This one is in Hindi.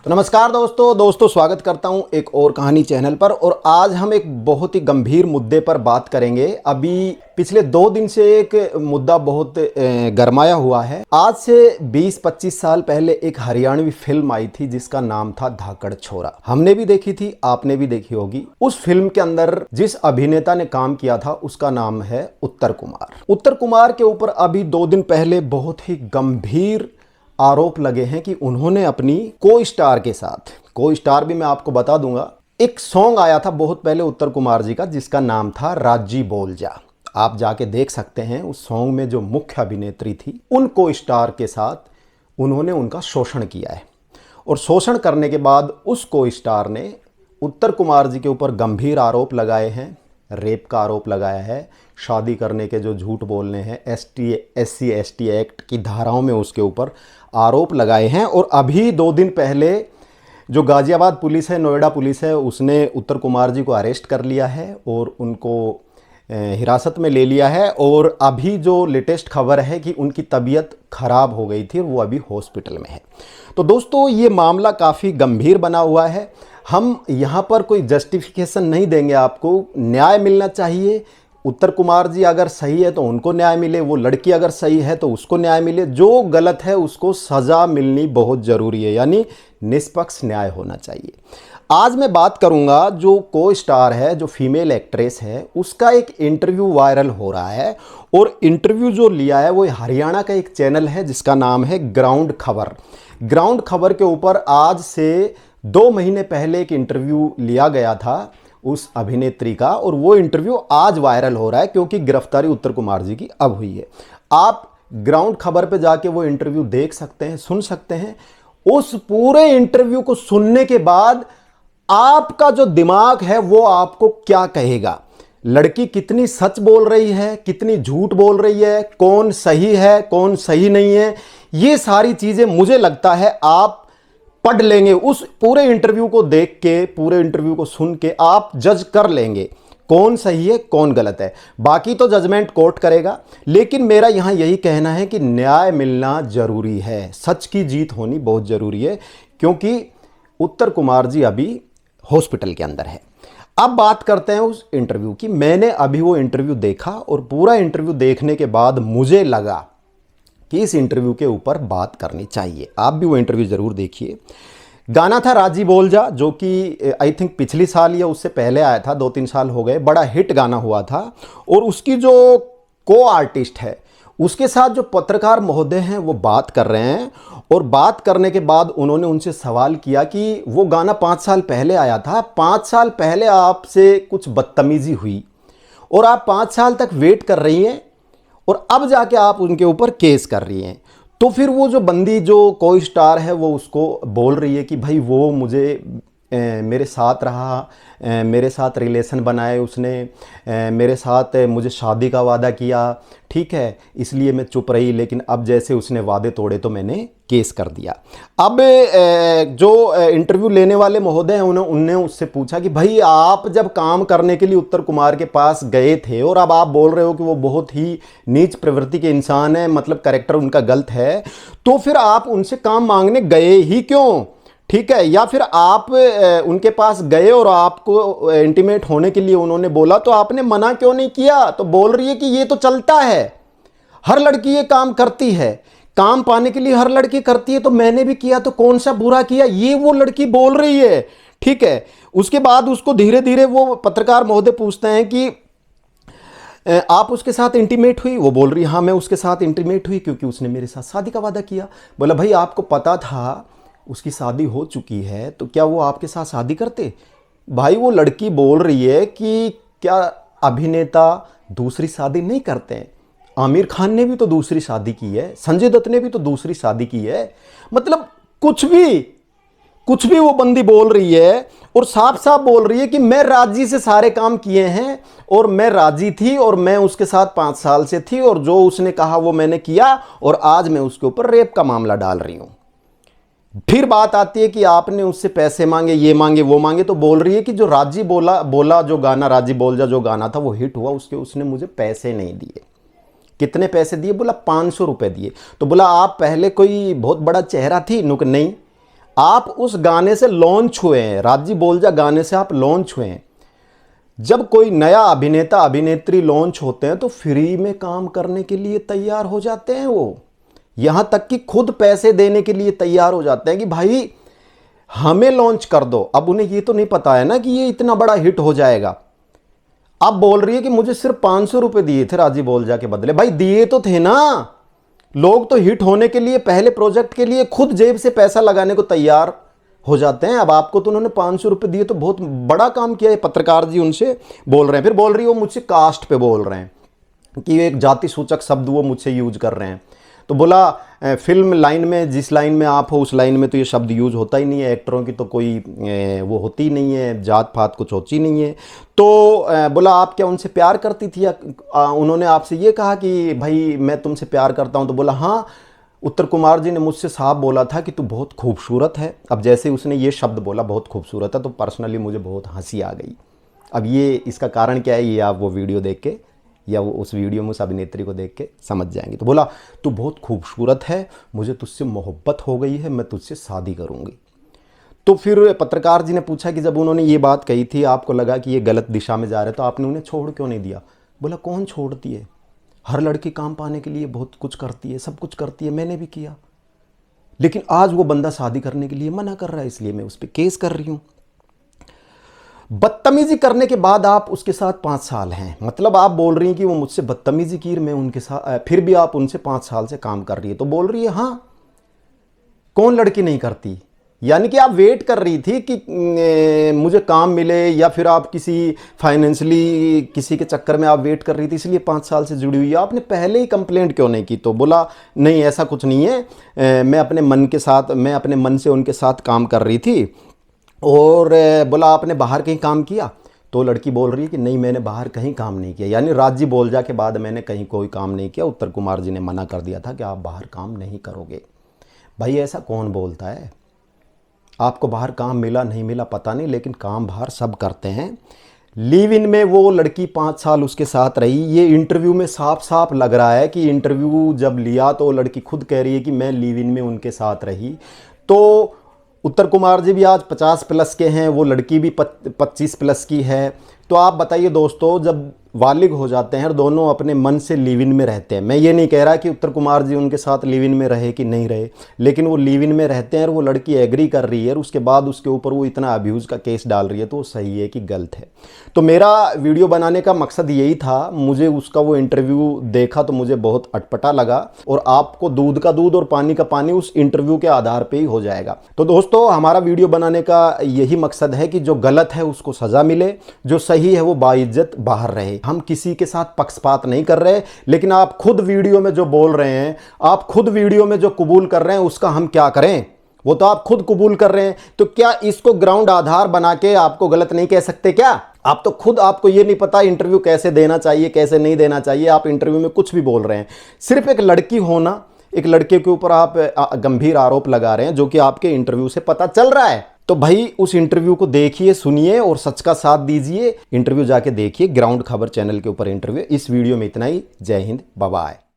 नमस्कार दोस्तों स्वागत करता हूं एक और कहानी चैनल पर। और आज हम एक बहुत ही गंभीर मुद्दे पर बात करेंगे। अभी पिछले 2 दिन से एक मुद्दा बहुत गरमाया हुआ है। आज से 20-25 साल पहले एक हरियाणवी फिल्म आई थी जिसका नाम था धाकड़ छोरा। हमने भी देखी थी, आपने भी देखी होगी। उस फिल्म के अंदर जिस अभिनेता ने काम किया था उसका नाम है उत्तर कुमार। उत्तर कुमार के ऊपर अभी 2 दिन पहले बहुत ही गंभीर आरोप लगे हैं कि उन्होंने अपनी को स्टार के साथ, को स्टार भी मैं आपको बता दूंगा, एक सॉन्ग आया था बहुत पहले उत्तर कुमार जी का जिसका नाम था राजी बोल जा। आप जाके देख सकते हैं। उस सॉन्ग में जो मुख्य अभिनेत्री थी उन को स्टार के साथ उन्होंने उनका शोषण किया है। और शोषण करने के बाद उस को स्टार ने उत्तर कुमार जी के ऊपर गंभीर आरोप लगाए हैं। रेप का आरोप लगाया है, शादी करने के जो झूठ बोलने हैं, SC ST एक्ट की धाराओं में उसके ऊपर आरोप लगाए हैं। और अभी 2 दिन पहले जो गाजियाबाद पुलिस है, नोएडा पुलिस है, उसने उत्तर कुमार जी को अरेस्ट कर लिया है और उनको हिरासत में ले लिया है। और अभी जो लेटेस्ट खबर है कि उनकी तबीयत खराब हो गई थी और वो अभी हॉस्पिटल में है। तो दोस्तों ये मामला काफ़ी गंभीर बना हुआ है। हम यहाँ पर कोई जस्टिफिकेशन नहीं देंगे, आपको न्याय मिलना चाहिए। उत्तर कुमार जी अगर सही है तो उनको न्याय मिले, वो लड़की अगर सही है तो उसको न्याय मिले। जो गलत है उसको सज़ा मिलनी बहुत ज़रूरी है, यानी निष्पक्ष न्याय होना चाहिए। आज मैं बात करूंगा जो को स्टार है, जो फीमेल एक्ट्रेस है, उसका एक इंटरव्यू वायरल हो रहा है। और इंटरव्यू जो लिया है वो हरियाणा का एक चैनल है जिसका नाम है ग्राउंड खबर। ग्राउंड खबर के ऊपर आज से 2 महीने पहले एक इंटरव्यू लिया गया था उस अभिनेत्री का, और वो इंटरव्यू आज वायरल हो रहा है क्योंकि गिरफ्तारी उत्तर कुमार जी की अब हुई है। आप ग्राउंड खबर पे जाके वो इंटरव्यू देख सकते हैं, सुन सकते हैं। उस पूरे इंटरव्यू को सुनने के बाद आपका जो दिमाग है वो आपको क्या कहेगा, लड़की कितनी सच बोल रही है, कितनी झूठ बोल रही है, कौन सही है, कौन सही नहीं है, ये सारी चीजें मुझे लगता है आप पढ़ लेंगे। उस पूरे इंटरव्यू को देख के, पूरे इंटरव्यू को सुन के आप जज कर लेंगे कौन सही है कौन गलत है। बाकी तो जजमेंट कोर्ट करेगा, लेकिन मेरा यहां यही कहना है कि न्याय मिलना जरूरी है, सच की जीत होनी बहुत जरूरी है, क्योंकि उत्तर कुमार जी अभी हॉस्पिटल के अंदर है। अब बात करते हैं उस इंटरव्यू की। मैंने अभी वो इंटरव्यू देखा और पूरा इंटरव्यू देखने के बाद मुझे लगा कि इस इंटरव्यू के ऊपर बात करनी चाहिए। आप भी वो इंटरव्यू जरूर देखिए। गाना था राजी बोल जा, जो कि आई थिंक पिछली साल या उससे पहले आया था, 2-3 साल हो गए। बड़ा हिट गाना हुआ था। और उसकी जो को आर्टिस्ट है उसके साथ जो पत्रकार महोदय हैं वो बात कर रहे हैं। और बात करने के बाद उन्होंने उनसे सवाल किया कि वो गाना 5 साल पहले आया था, 5 साल पहले आपसे कुछ बदतमीजी हुई और आप 5 साल तक वेट कर रही हैं और अब जाके आप उनके ऊपर केस कर रही हैं। तो फिर वो जो बंदी, जो को स्टार है, वो उसको बोल रही है कि भाई वो मुझे मेरे साथ रहा, मेरे साथ रिलेशन बनाए उसने, मेरे साथ मुझे शादी का वादा किया, ठीक है, इसलिए मैं चुप रही, लेकिन अब जैसे उसने वादे तोड़े तो मैंने केस कर दिया। अब जो इंटरव्यू लेने वाले महोदय हैं उन्होंने उससे पूछा कि भाई आप जब काम करने के लिए उत्तर कुमार के पास गए थे और अब आप बोल रहे हो कि वो बहुत ही नीच प्रवृत्ति के इंसान है, मतलब कैरेक्टर उनका गलत है, तो फिर आप उनसे काम मांगने गए ही क्यों? ठीक है, या फिर आप उनके पास गए और आपको इंटीमेट होने के लिए उन्होंने बोला तो आपने मना क्यों नहीं किया? तो बोल रही है कि ये तो चलता है, हर लड़की ये काम करती है, काम पाने के लिए हर लड़की करती है, तो मैंने भी किया, तो कौन सा बुरा किया, ये वो लड़की बोल रही है। ठीक है, उसके बाद उसको धीरे धीरे वो पत्रकार महोदय पूछते हैं कि आप उसके साथ इंटीमेट हुई? वो बोल रही है हाँ मैं उसके साथ इंटीमेट हुई क्योंकि उसने मेरे साथ शादी का वादा किया। बोला भाई आपको पता था उसकी शादी हो चुकी है तो क्या वो आपके साथ शादी करते? भाई वो लड़की बोल रही है कि क्या अभिनेता दूसरी शादी नहीं करते हैं? आमिर खान ने भी तो दूसरी शादी की है, संजय दत्त ने भी तो दूसरी शादी की है। मतलब कुछ भी वो बंदी बोल रही है और साफ साफ बोल रही है कि मैं राजी से सारे काम किए हैं और मैं राजी थी और मैं उसके साथ 5 साल से थी और जो उसने कहा वो मैंने किया और आज मैं उसके ऊपर रेप का मामला डाल रही हूं। फिर बात आती है कि आपने उससे पैसे मांगे, ये मांगे, वो मांगे, तो बोल रही है कि जो राजी बोला जो गाना राजी बोल जा जो गाना था वो हिट हुआ, उसने मुझे पैसे नहीं दिए। कितने पैसे दिए? बोला 500 रुपए दिए। तो बोला आप पहले कोई बहुत बड़ा चेहरा थी? नुक नहीं, आप उस गाने से लॉन्च हुए हैं, राजी बोलजा गाने से आप लॉन्च हुए हैं। जब कोई नया अभिनेता अभिनेत्री लॉन्च होते हैं तो फ्री में काम करने के लिए तैयार हो जाते हैं। वो यहां तक कि खुद पैसे देने के लिए तैयार हो जाते हैं कि भाई हमें लॉन्च कर दो। अब उन्हें ये तो नहीं पता है ना कि ये इतना बड़ा हिट हो जाएगा। अब बोल रही है कि मुझे सिर्फ 500 रुपए दिए थे राजी बोलजा के बदले। भाई दिए तो थे ना। लोग तो हिट होने के लिए, पहले प्रोजेक्ट के लिए खुद जेब से पैसा लगाने को तैयार हो जाते हैं। अब आपको तो उन्होंने 500 रुपए दिए तो बहुत बड़ा काम किया है। पत्रकार जी उनसे बोल रहे हैं, फिर बोल रही है वो मुझसे कास्ट पे बोल रहे हैं कि एक जाति सूचक शब्द वो मुझसे यूज कर रहे हैं। तो बोला फिल्म लाइन में, जिस लाइन में आप हो उस लाइन में तो ये शब्द यूज होता ही नहीं है। एक्टरों की तो कोई वो होती ही नहीं है, जात पात कुछ होती नहीं है। तो बोला आप क्या उनसे प्यार करती थी, या उन्होंने आपसे ये कहा कि भाई मैं तुमसे प्यार करता हूँ? तो बोला हाँ, उत्तर कुमार जी ने मुझसे साफ बोला था कि तू बहुत खूबसूरत है। अब जैसे उसने ये शब्द बोला बहुत खूबसूरत है, तो पर्सनली मुझे बहुत हंसी आ गई। अब ये इसका कारण क्या है ये आप वो वीडियो देख के या वो उस वीडियो में उस अभिनेत्री को देख के समझ जाएंगे। तो बोला तू बहुत खूबसूरत है, मुझे तुझसे मोहब्बत हो गई है, मैं तुझसे शादी करूंगी। तो फिर पत्रकार जी ने पूछा कि जब उन्होंने ये बात कही थी आपको लगा कि ये गलत दिशा में जा रहे तो आपने उन्हें छोड़ क्यों नहीं दिया? बोला कौन छोड़ती है, हर लड़की काम पाने के लिए बहुत कुछ करती है, सब कुछ करती है, मैंने भी किया। लेकिन आज वो बंदा शादी करने के लिए मना कर रहा है, इसलिए मैं उस पर केस कर रही हूं। बदतमीजी करने के बाद आप उसके साथ 5 साल हैं, मतलब आप बोल रही हैं कि वो मुझसे बदतमीजी की, मैं उनके साथ, फिर भी आप उनसे 5 साल से काम कर रही है। तो बोल रही है हाँ, कौन लड़की नहीं करती? यानी कि आप वेट कर रही थी कि मुझे काम मिले, या फिर आप किसी फाइनेंशियली किसी के चक्कर में आप वेट कर रही थी, इसलिए 5 साल से जुड़ी हुई है। आपने पहले ही कंप्लेंट क्यों नहीं की? तो बोला नहीं ऐसा कुछ नहीं है, मैं अपने मन के साथ, मैं अपने मन से उनके साथ काम कर रही थी। और बोला आपने बाहर कहीं काम किया? तो लड़की बोल रही है कि नहीं मैंने बाहर कहीं काम नहीं किया, यानी राजी बोलजा के बाद मैंने कहीं कोई काम नहीं किया। उत्तर कुमार जी ने मना कर दिया था कि आप बाहर काम नहीं करोगे। भाई ऐसा कौन बोलता है? आपको बाहर काम मिला नहीं मिला पता नहीं, लेकिन काम बाहर सब करते हैं। लिव इन में वो लड़की 5 साल उसके साथ रही। ये इंटरव्यू में साफ साफ लग रहा है कि इंटरव्यू जब लिया तो वो लड़की खुद कह रही है कि मैं लिव इन में उनके साथ रही। तो उत्तर कुमार जी भी आज 50 प्लस के हैं, वो लड़की भी 25 प्लस की है। तो आप बताइए दोस्तों, जब बालिग हो जाते हैं और दोनों अपने मन से लिव इन में रहते हैं, मैं ये नहीं कह रहा कि उत्तर कुमार जी उनके साथ लिव इन में रहे कि नहीं रहे, लेकिन वो लिव इन में रहते हैं और वो लड़की एग्री कर रही है और उसके बाद उसके ऊपर वो इतना अब्यूज़ का केस डाल रही है, तो वो सही है कि गलत है? तो मेरा वीडियो बनाने का मकसद यही था। मुझे उसका वो इंटरव्यू देखा तो मुझे बहुत अटपटा लगा, और आपको दूध का दूध और पानी का पानी उस इंटरव्यू के आधार पर ही हो जाएगा। तो दोस्तों हमारा वीडियो बनाने का यही मकसद है कि जो गलत है उसको सज़ा मिले, जो सही है वो बाइज्जत बाहर रहे। हम किसी के साथ पक्षपात नहीं कर रहे, लेकिन आप खुद वीडियो में जो बोल रहे हैं, आप खुद वीडियो में जो कबूल कर रहे हैं, उसका हम क्या करें? वो तो आप खुद कबूल कर रहे हैं, तो क्या इसको ग्राउंड आधार बना के आपको गलत नहीं कह सकते क्या? आप तो खुद, आपको ये नहीं पता इंटरव्यू कैसे देना चाहिए कैसे नहीं देना चाहिए, आप इंटरव्यू में कुछ भी बोल रहे हैं। सिर्फ एक लड़की होना, एक लड़के के ऊपर आप गंभीर आरोप लगा रहे हैं, जो कि आपके इंटरव्यू से पता चल रहा है। तो भाई उस इंटरव्यू को देखिए, सुनिए और सच का साथ दीजिए। इंटरव्यू जाके देखिए, ग्राउंड खबर चैनल के ऊपर इंटरव्यू। इस वीडियो में इतना ही। जय हिंद, बाय बाय।